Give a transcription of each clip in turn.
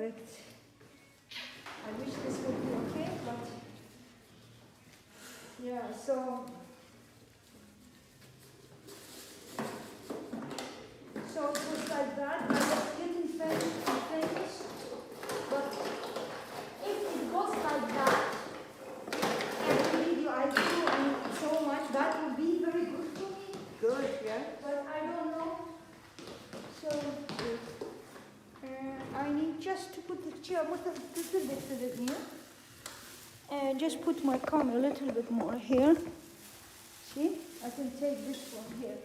perfect. I wish this would be okay, but yeah, so it was like that. I was getting finished, but if it goes like that, every video I do and so much, that would be very good for me. Good, yeah. But I don't know. So I need just to put the chair a little bit here. And just put my camera a little bit more here. See? I can take this one here.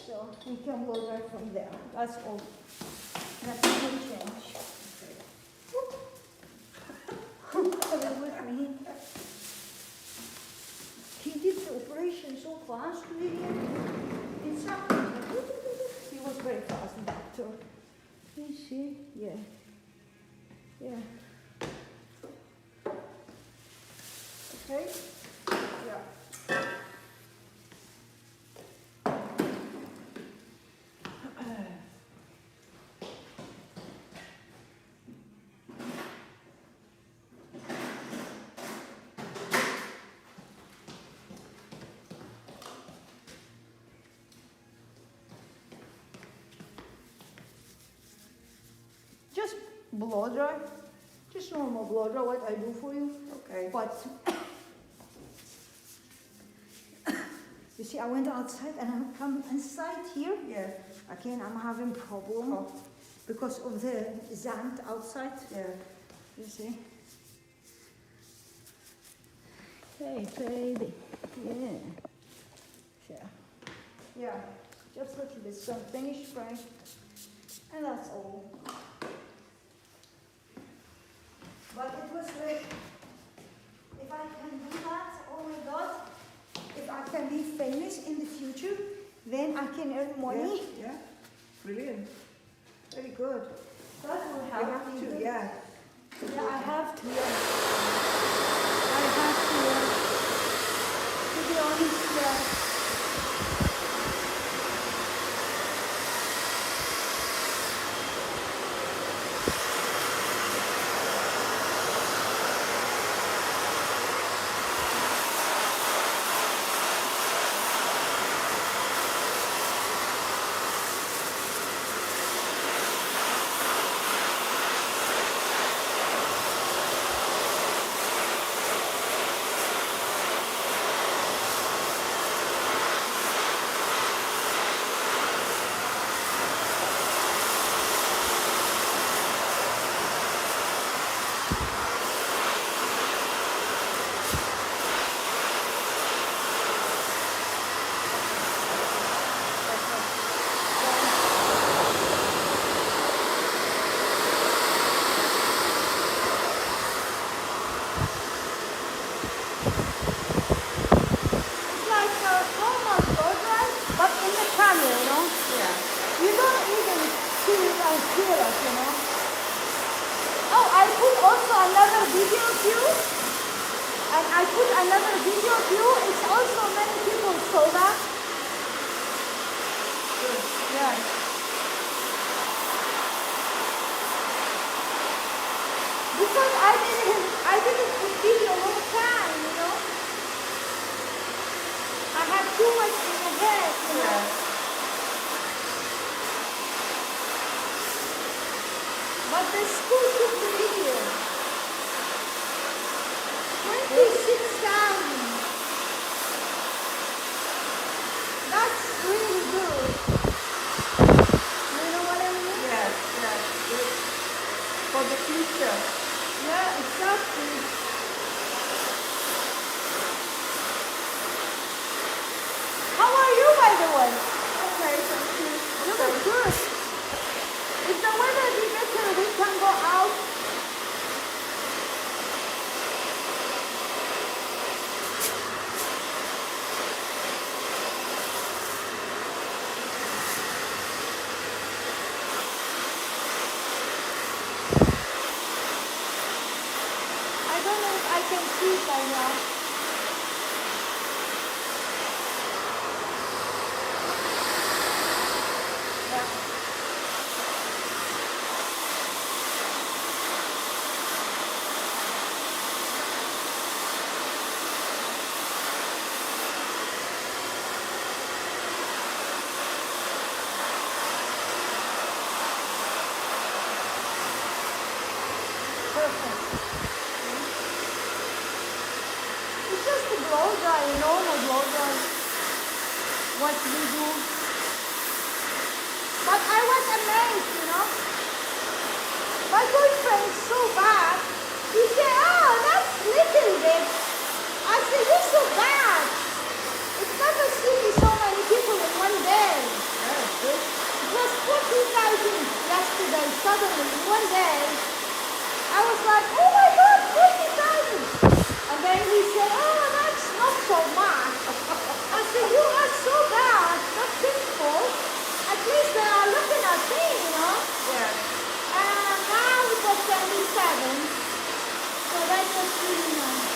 So we can go right from there. That's all. That's a good change. Have it with me. He did the operation so fast, really. It's happening. He was very fast, the doctor. You see? Yeah. Yeah. Okay? Yeah. Just blow dry. Just normal blow dry, what I do for you. Okay. But you see, I went outside and I come inside here. Yeah. Again, I'm having problem because of the sand outside. Yeah. You see? Hey, baby. Yeah. Yeah. Yeah. Just a little bit some finish spray. And that's all. But it was like, if I can do that, oh my God, if I can be famous in the future, then I can earn money. Yeah, yeah. Brilliant. Very good. That will You help have me. to, yeah. Yeah, I have to. Yeah. I have to. To be honest, yeah. It's just a blow dry, you know, my blow dry. What we do. But I was amazed, you know. My boyfriend is so bad. He said, oh, that's little bit. I said, you're so bad. It's never seen so many people in one day. It was 40,000 yesterday, suddenly, in one day. I was like, oh my God, 40,000. And then he said, oh, that's not so much. I said, you are so bad, not simple. At least they are looking at me, you know. Yeah. And now it was 77. So that was really nice.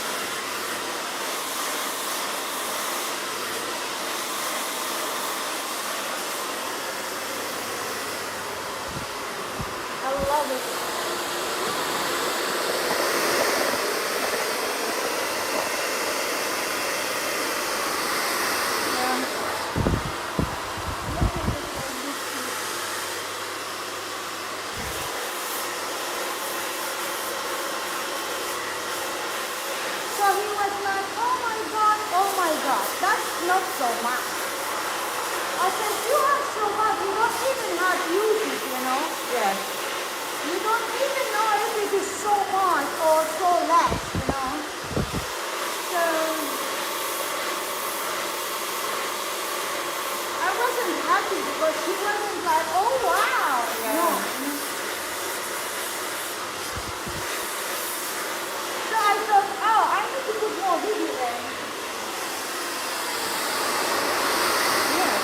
I love it. Yeah. Look at this like this. So he was like, oh my God, that's not so much. I said, you have so much, you don't even have to use it, you know. Yeah. You don't even know if it is so much or so less, you know. So I wasn't happy because he wasn't like, oh wow, Yeah. no. So I thought, oh, I need to put more video in. Yeah.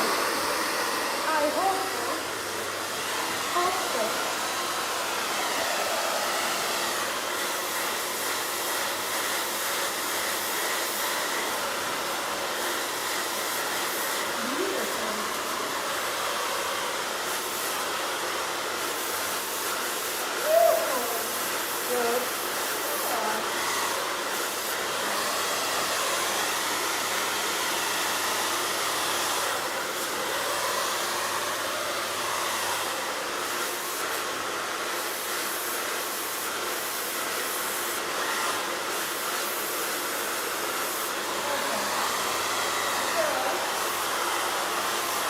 I hope so. Hope so. Beautiful. Good.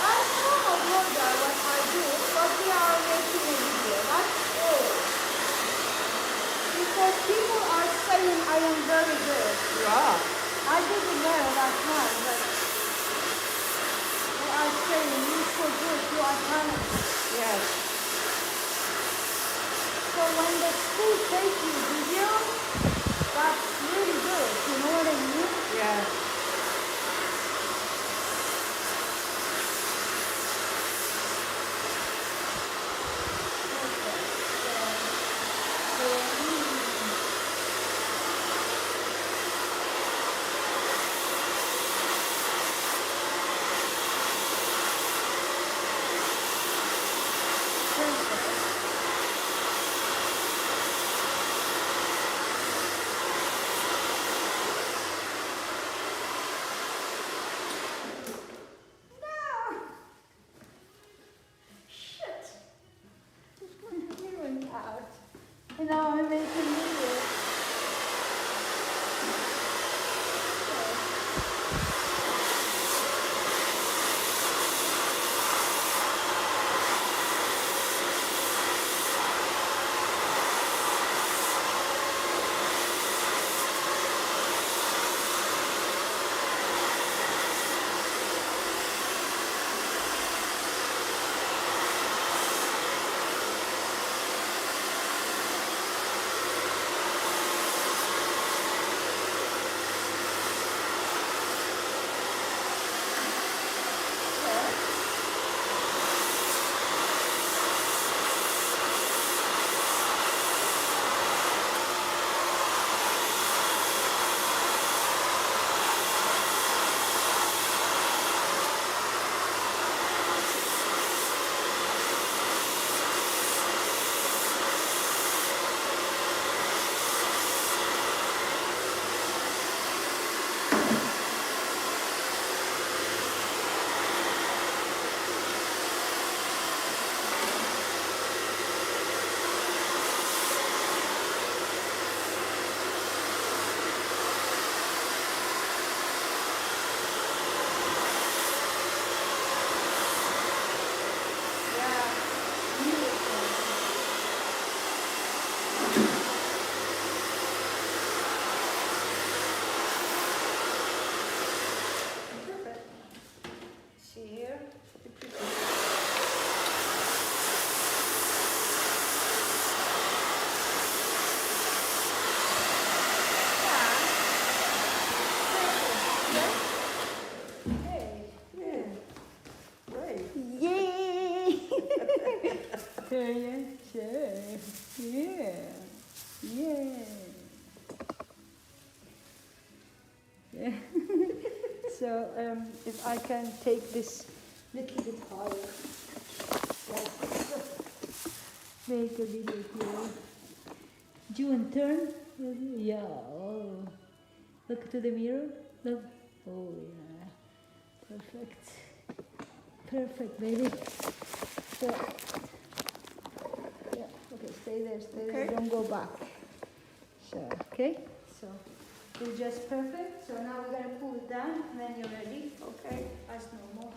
I saw my brother what I do, but we are making a video. That's all. Because people are saying I am very good. Yeah. I didn't know that time, but they are saying you're so good, you are talented. Yes. So when the school takes you video, that's really good. You know what I mean? Yeah. No! Shit! It's going to be out. And now I'm making video. Yeah. Yeah. So if I can take this little bit higher, like this, make a video here. Do and turn. Yeah. Oh. Look to the mirror. Look. Oh yeah. Perfect. Perfect, baby. So, yeah. Okay, stay there. Stay there. Don't go back. So, okay. So, it's just perfect. So now we're gonna pull it down. When you're ready. Okay. As normal.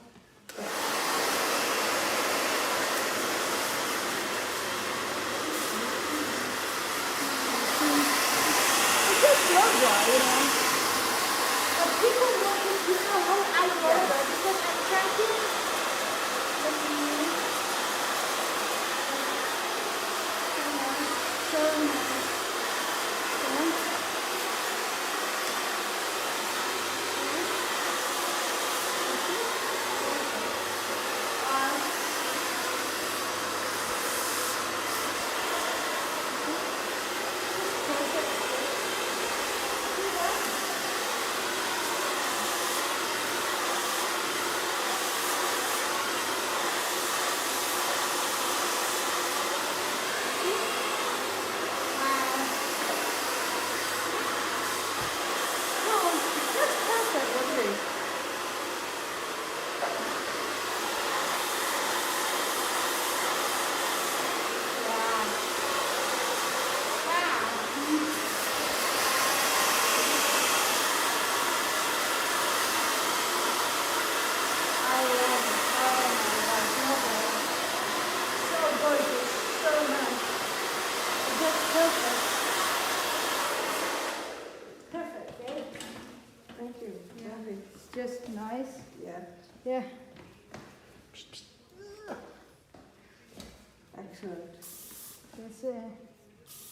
It's just blow dry, you know. But people want to know how I blow dry because I'm tracking. Let me. So nice. Thank you. Lovely. It's just nice. Yeah. Yeah. Excellent. That's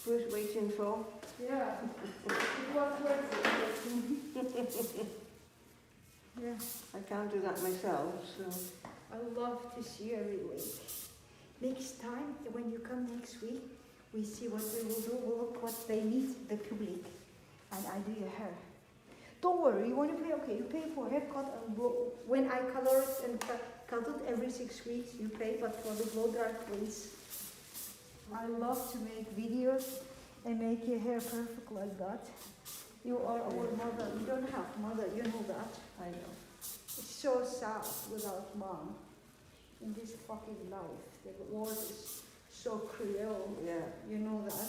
Worth waiting for. yeah. It was worth it. Yeah. I can't do that myself, so. I love to see you every week. Next time, when you come next week, we see what we will do. We'll look what they need, the public, and I do your hair. Don't worry, you want to pay? Okay, you pay for haircut and blow. When I color it and cut it every 6 weeks, you pay. But for the blow dry, please. I love to make videos and make your hair perfect like that. You are our mother. You don't have mother. You know that. I know. It's so sad without mom in this fucking life. The world is so cruel. Yeah. You know that.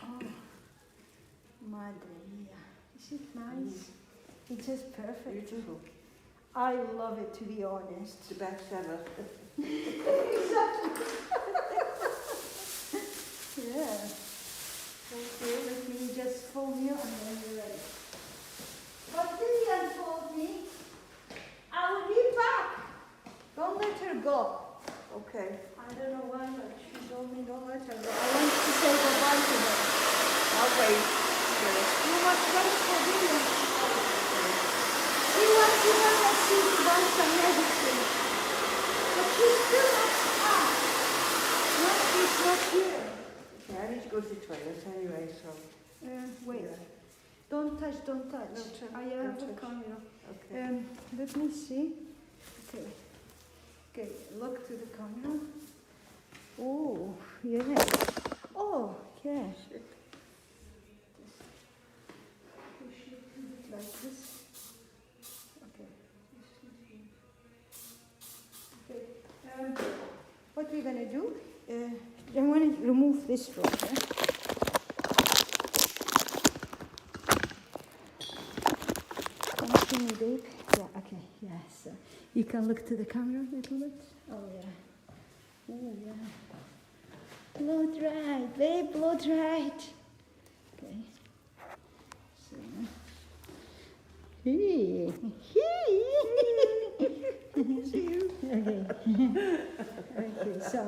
Oh, madre mia. Is it nice? It's just perfect. Beautiful. I love it, to be honest. It's the best ever. Exactly. Yeah. Okay, let me just fold you and then you're ready. But Lillian told me I will be back. Don't let her go. Okay. I don't know why, but she told me don't let her go. I want to say goodbye to her. I'll wait. You must wait for Lillian. She wants to know that she's done some medicine. But she's still not up. No, she's not here. Yeah, I need to go to the toilet anyway, so. Wait. Yeah. Don't touch, don't touch. No touch, I don't have a touch. camera. Okay. Let me see. Okay. Okay, look to the camera. Oh, yeah. Oh, yeah. Push it like this. Okay. Okay. What we're gonna do? I'm gonna remove this from here. Can you, babe? Yeah, okay, yeah. So you can look to the camera a little bit. Oh, yeah. Oh, yeah. Blow dry, babe, blow dry. Okay. So. Hey. See you. Okay. Okay, so